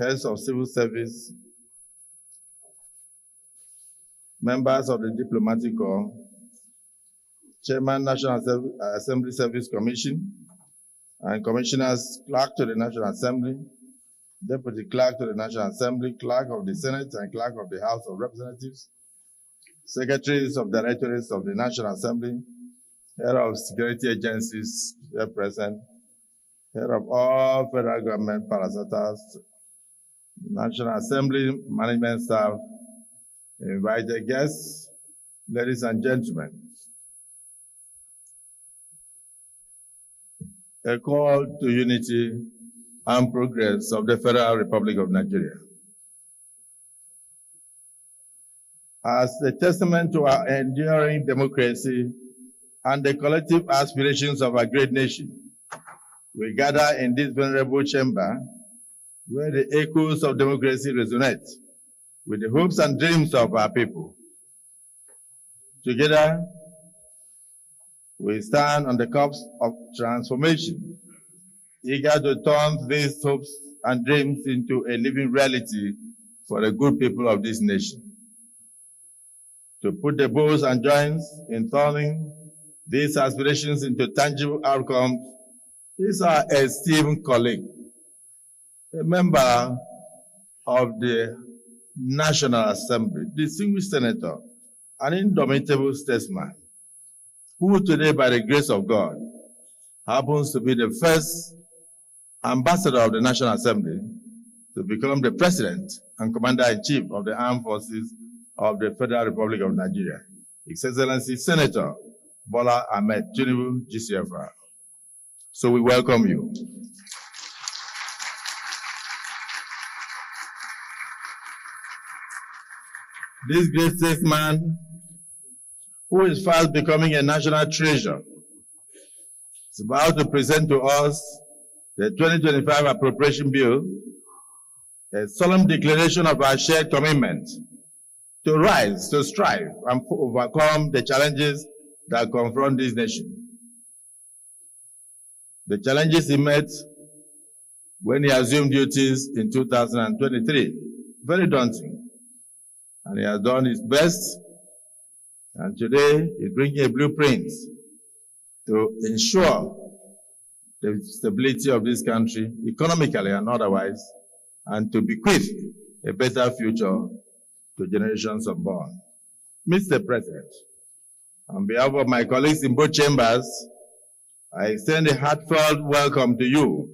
heads of civil service, members of the Diplomatic Corps, Chairman, National Assembly Service Commission, and Commissioners, Clerk to the National Assembly, Deputy Clerk to the National Assembly, Clerk of the Senate, and Clerk of the House of Representatives, Secretaries of Directorates of the National Assembly, Head of Security Agencies here present, Head of all federal government parastatals, National Assembly management staff, invited guests, ladies and gentlemen. A call to unity and progress of the Federal Republic of Nigeria. As a testament to our enduring democracy and the collective aspirations of our great nation, we gather in this venerable chamber where the echoes of democracy resonate with the hopes and dreams of our people. Together, we stand on the cusp of transformation, eager to turn these hopes and dreams into a living reality for the good people of this nation. To put the bows and joints in turning these aspirations into tangible outcomes is our esteemed colleague, a member of the National Assembly, distinguished senator, an indomitable statesman, who today, by the grace of God, happens to be the first ambassador of the National Assembly to become the president and commander-in-chief of the armed forces of the Federal Republic of Nigeria, His Excellency Senator Bola Ahmed Tinubu, GCFR. So we welcome you. This great statesman, who is fast becoming a national treasure, is about to present to us the 2025 Appropriation Bill, a solemn declaration of our shared commitment to rise, to strive, and overcome the challenges that confront this nation. The challenges he met when he assumed duties in 2023, very daunting. And he has done his best, and today he's bringing a blueprint to ensure the stability of this country, economically and otherwise, and to bequeath a better future to generations unborn. Mr. President, on behalf of my colleagues in both chambers, I extend a heartfelt welcome to you.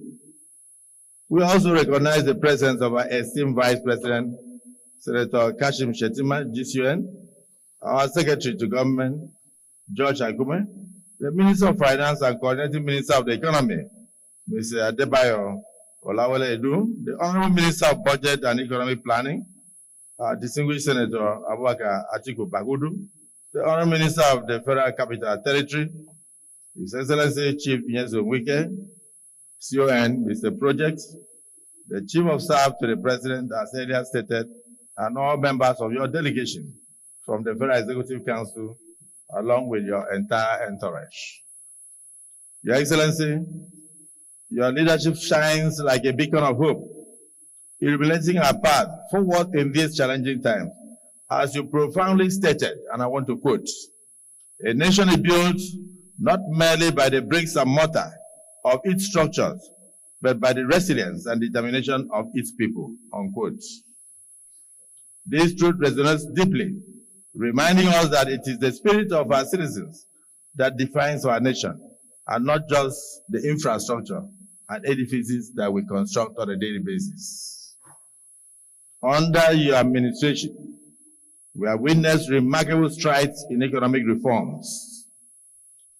We also recognize the presence of our esteemed Vice President, Senator Kashim Shettima, GCUN, our Secretary to Government, George Akume, the Minister of Finance and Coordinating Minister of the Economy, Mr. Adebayo Olawale Edu, the Honorable Minister of Budget and Economic Planning, distinguished Senator Abubakar Atiku Bagudu, the Honorable Minister of the Federal Capital Territory, His Excellency Chief Nyesom Wike, CON, Mr. Project, the Chief of Staff to the President, as earlier stated, and all members of your delegation from the Federal Executive Council, along with your entire entourage. Your Excellency, your leadership shines like a beacon of hope, illuminating our path forward in these challenging times. As you profoundly stated, and I want to quote, "A nation is built not merely by the bricks and mortar of its structures, but by the resilience and determination of its people," unquote. This truth resonates deeply, reminding us that it is the spirit of our citizens that defines our nation, and not just the infrastructure and edifices that we construct on a daily basis. Under your administration, we have witnessed remarkable strides in economic reforms,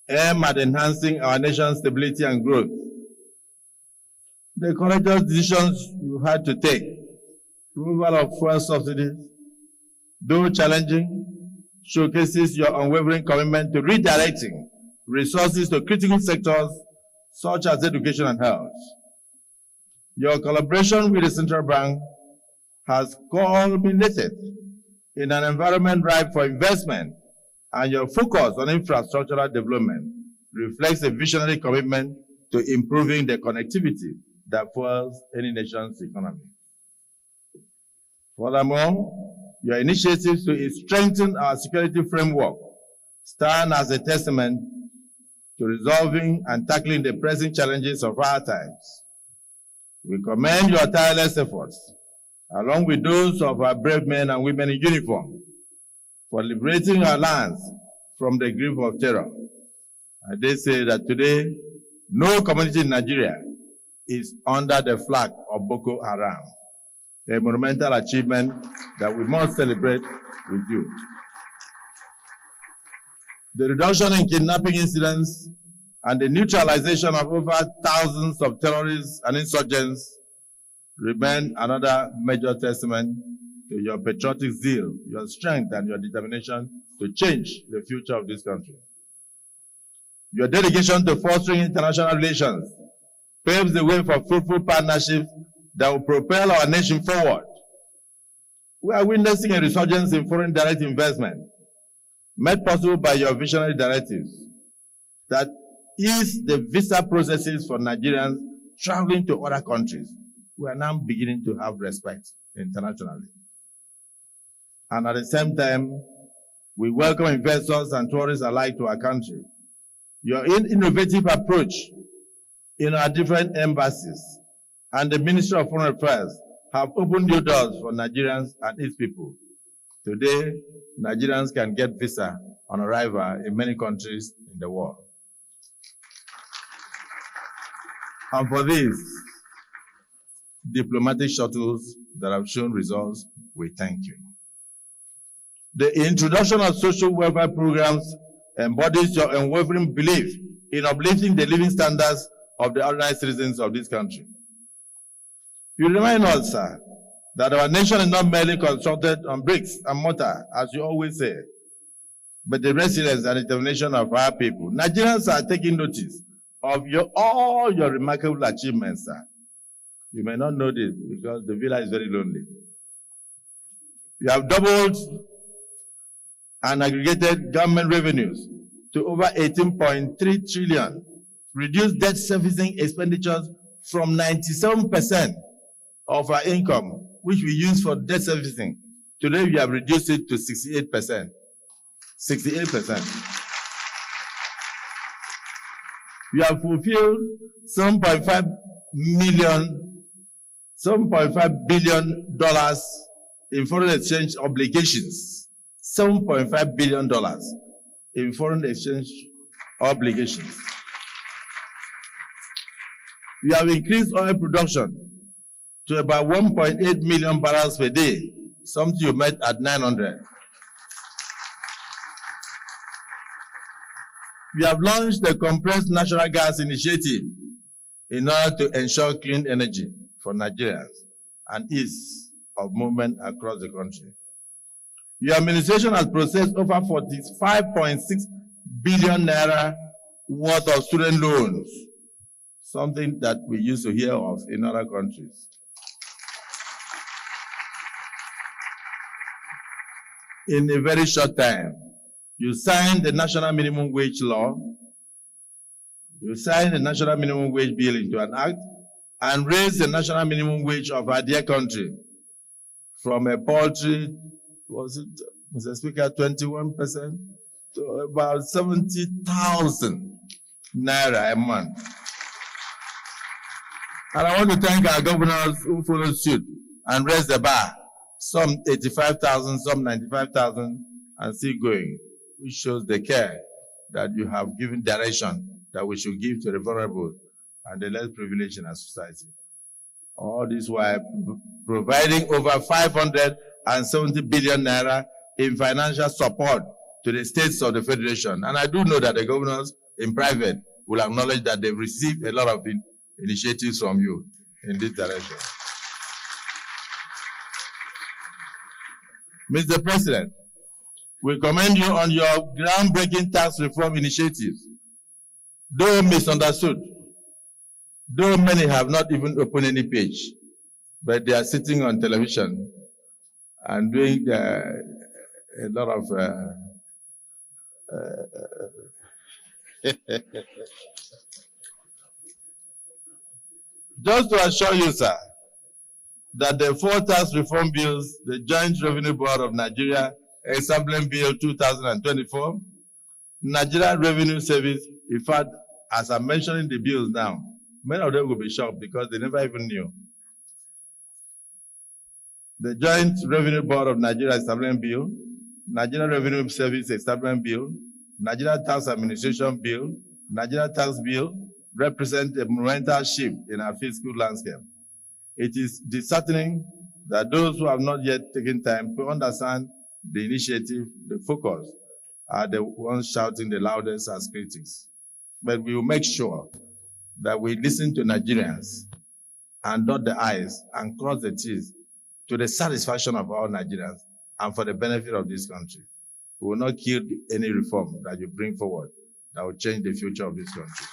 aimed at enhancing our nation's stability and growth. The courageous decisions you had to take, removal of fuel subsidies, though challenging, showcases your unwavering commitment to redirecting resources to critical sectors such as education and health. Your collaboration with the Central Bank has culminated in an environment ripe for investment, and your focus on infrastructural development reflects a visionary commitment to improving the connectivity that fuels any nation's economy. Furthermore, your initiatives to strengthen our security framework stand as a testament to resolving and tackling the pressing challenges of our times. We commend your tireless efforts, along with those of our brave men and women in uniform, for liberating our lands from the grip of terror. I dare say that today, no community in Nigeria is under the flag of Boko Haram, a monumental achievement that we must celebrate with you. The reduction in kidnapping incidents and the neutralization of over thousands of terrorists and insurgents remain another major testament to your patriotic zeal, your strength, and your determination to change the future of this country. Your dedication to fostering international relations paves the way for fruitful partnerships that will propel our nation forward. We are witnessing a resurgence in foreign direct investment, made possible by your visionary directives that ease the visa processes for Nigerians traveling to other countries. We are now beginning to have respect internationally. And at the same time, we welcome investors and tourists alike to our country. Your innovative approach in our different embassies and the Ministry of Foreign Affairs have opened new doors for Nigerians and its people. Today, Nigerians can get visa on arrival in many countries in the world. And for these diplomatic shuttles that have shown results, we thank you. The introduction of social welfare programs embodies your unwavering belief in uplifting the living standards of the ordinary citizens of this country. You remind us, sir, that our nation is not merely constructed on bricks and mortar, as you always say, but the resilience and determination of our people. Nigerians are taking notice of all your remarkable achievements, sir. You may not know this because the villa is very lonely. You have doubled and aggregated government revenues to over 18.3 trillion, reduced debt servicing expenditures from 97% of our income, which we use for debt servicing. Today we have reduced it to 68%. 68%. We have fulfilled $7.5 billion in foreign exchange obligations. $7.5 billion in foreign exchange obligations. We have increased oil production to about 1.8 million barrels per day, something you met at 900. We have launched the compressed natural gas initiative in order to ensure clean energy for Nigerians and ease of movement across the country. Your administration has processed over 45.6 billion naira worth of student loans, something that we used to hear of in other countries. In a very short time, you signed the national minimum wage law, you signed the national minimum wage bill into an act, and raised the national minimum wage of our dear country from a paltry, was it, Mr. Speaker, 21% to about 70,000 naira a month. And I want to thank our governors who followed suit and raised the bar, some 85,000, some 95,000, and still going, which shows the care that you have given direction that we should give to the vulnerable and the less privileged in our society. All this while providing over 570 billion naira in financial support to the states of the Federation. And I do know that the governors in private will acknowledge that they've received a lot of initiatives from you in this direction. Mr. President, we commend you on your groundbreaking tax reform initiatives. Though misunderstood, though many have not even opened any page, but they are sitting on television and doing a lot of just to assure you, sir, that the 4 tax reform bills, the Joint Revenue Board of Nigeria Establishment Bill 2024, Nigeria Revenue Service, in fact, as I'm mentioning the bills now, many of them will be shocked because they never even knew. The Joint Revenue Board of Nigeria Establishment Bill, Nigeria Revenue Service Establishment Bill, Nigeria Tax Administration Bill, Nigeria Tax Bill represent a monumental shift in our fiscal landscape. It is disheartening that those who have not yet taken time to understand the initiative, the focus, are the ones shouting the loudest as critics. But we will make sure that we listen to Nigerians and dot the I's and cross the T's to the satisfaction of all Nigerians and for the benefit of this country. We will not kill any reform that you bring forward that will change the future of this country.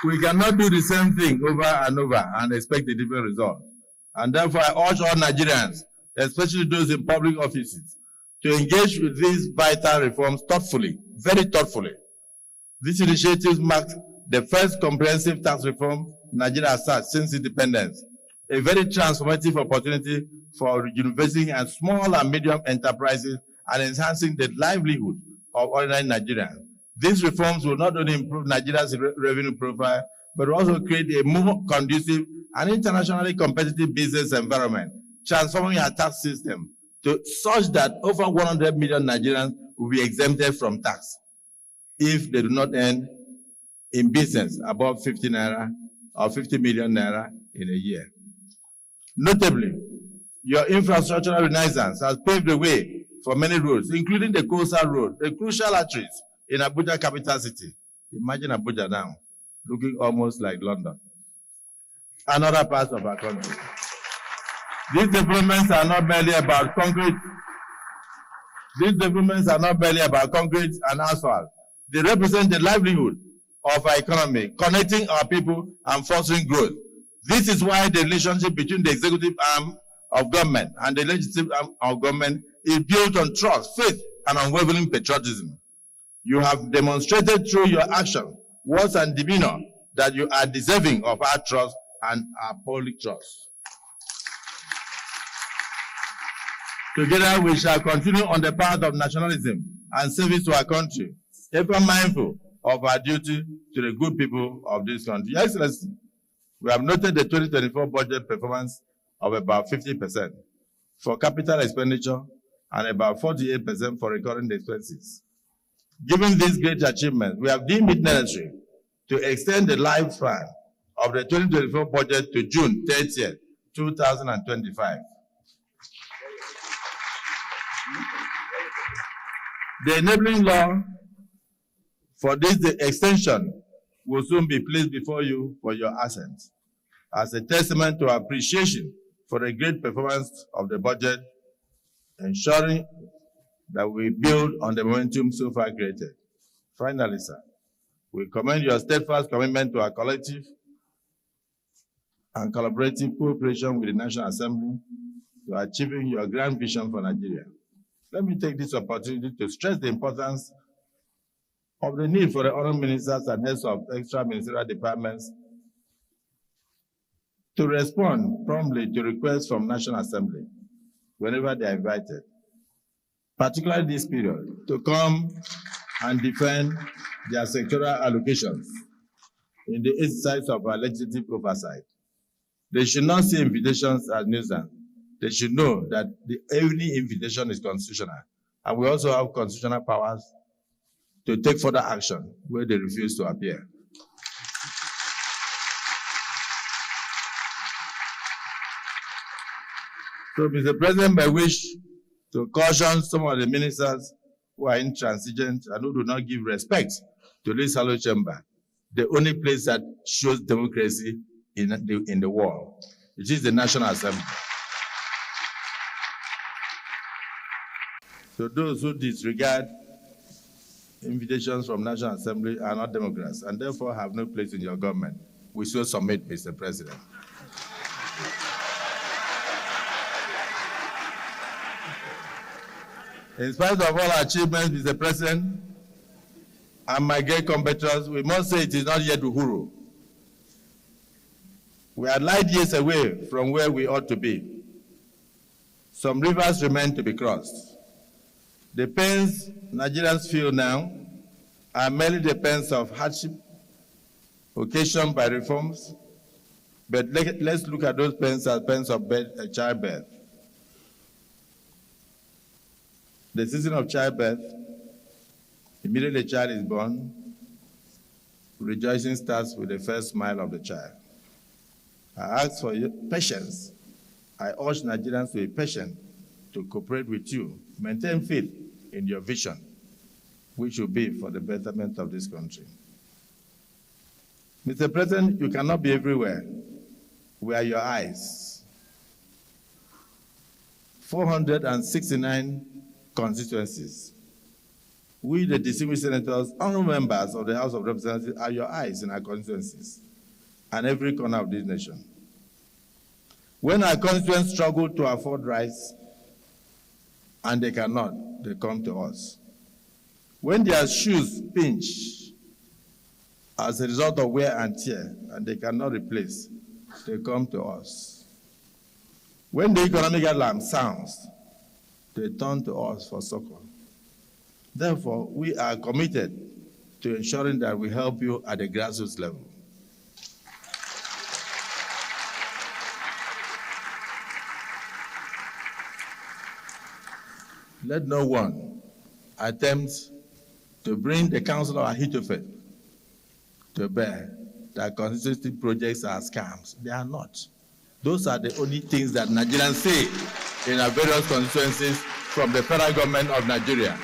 We cannot do the same thing over and over and expect a different result. And therefore, I urge all Nigerians, especially those in public offices, to engage with these vital reforms thoughtfully, very thoughtfully. This initiative marks the first comprehensive tax reform Nigeria has had since independence, a very transformative opportunity for rejuvenating and small and medium enterprises and enhancing the livelihood of ordinary Nigerians. These reforms will not only improve Nigeria's revenue profile, but also create a more conducive and internationally competitive business environment, transforming our tax system to such that over 100 million Nigerians will be exempted from tax if they do not earn in business above 50 naira or 50 million naira in a year. Notably, your infrastructural renaissance has paved the way for many roads, including the coastal road, the crucial arteries in Abuja, capital city. Imagine Abuja now, looking almost like London and other parts of our country. These developments are not merely about concrete. These developments are not merely about concrete and asphalt. They represent the livelihood of our economy, connecting our people and fostering growth. This is why the relationship between the executive arm of government and the legislative arm of government is built on trust, faith, and unwavering patriotism. You have demonstrated through your action, words, and demeanor that you are deserving of our trust and our public trust. Together, we shall continue on the path of nationalism and service to our country, ever mindful of our duty to the good people of this country. Your Excellency, we have noted the 2024 budget performance of about 50% for capital expenditure and about 48% for recurring expenses. Given these great achievements, we have deemed it necessary to extend the lifespan of the 2024 budget to June 30th, 2025. The enabling law for this extension will soon be placed before you for your assent as a testament to our appreciation for the great performance of the budget, ensuring that we build on the momentum so far created. Finally, sir, we commend your steadfast commitment to our collective and collaborative cooperation with the National Assembly to achieving your grand vision for Nigeria. Let me take this opportunity to stress the importance of the need for the honored ministers and heads of extra ministerial departments to respond promptly to requests from National Assembly whenever they are invited, particularly this period, to come and defend their sectoral allocations in the exercise of our legislative oversight. They should not see invitations as nuisance. They should know that any invitation is constitutional, and we also have constitutional powers to take further action where they refuse to appear. So, Mr. President, I wish to caution some of the ministers who are intransigent and who do not give respect to this hollow chamber, the only place that shows democracy in the world. It is the National Assembly. So those who disregard invitations from National Assembly are not Democrats and therefore have no place in your government. We so submit, Mr. President. In spite of all our achievements, Mr. President, and my great competitors, we must say it is not yet Uhuru. We are light years away from where we ought to be. Some rivers remain to be crossed. The pains Nigerians feel now are merely the pains of hardship occasioned by reforms, but let's look at those pains as pains of childbirth. The season of childbirth, immediately the child is born, rejoicing starts with the first smile of the child. I ask for your patience. I urge Nigerians to be patient, to cooperate with you, maintain faith in your vision, which will be for the betterment of this country. Mr. President, you cannot be everywhere. We are your eyes. 469 constituencies. We, the distinguished senators, honorable members of the House of Representatives, are your eyes in our constituencies and every corner of this nation. When our constituents struggle to afford rice, and they cannot, they come to us. When their shoes pinch as a result of wear and tear, and they cannot replace, they come to us. When the economic alarm sounds, they turn to us for succor. Therefore, we are committed to ensuring that we help you at the grassroots level. Let no one attempt to bring the counsel of Ahithophel to bear that constituency projects are scams. They are not. Those are the only things that Nigerians say in our various constituencies from the federal government of Nigeria.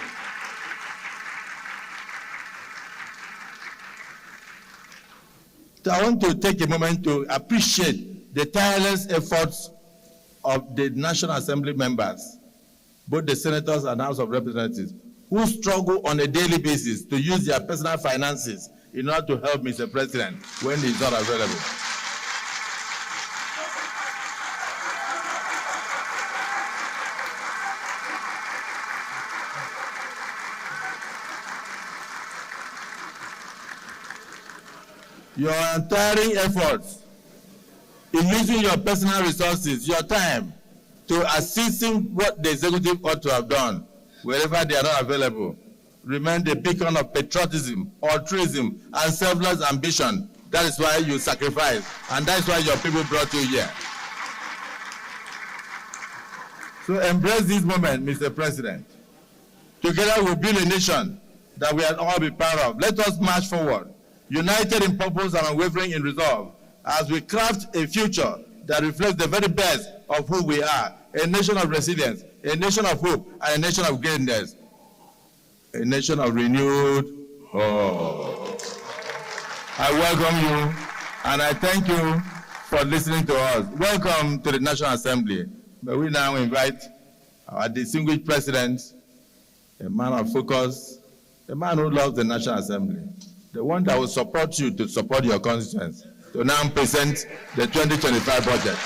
So I want to take a moment to appreciate the tireless efforts of the National Assembly members, both the senators and House of Representatives, who struggle on a daily basis to use their personal finances in order to help Mr. President when he is not available. Your untiring efforts in using your personal resources, your time, to assisting what the executive ought to have done wherever they are not available, remain the beacon of patriotism, altruism, and selfless ambition. That is why you sacrifice, and that is why your people brought you here. So embrace this moment, Mr. President. Together we'll build a nation that we will all be proud of. Let us march forward, united in purpose and unwavering in resolve, as we craft a future that reflects the very best of who we are, a nation of resilience, a nation of hope, and a nation of greatness, a nation of renewed hope. I welcome you, and I thank you for listening to us. Welcome to the National Assembly. But we now invite our distinguished president, a man of focus, a man who loves the National Assembly, the one that will support you to support your constituents, to now present the 2025 budget.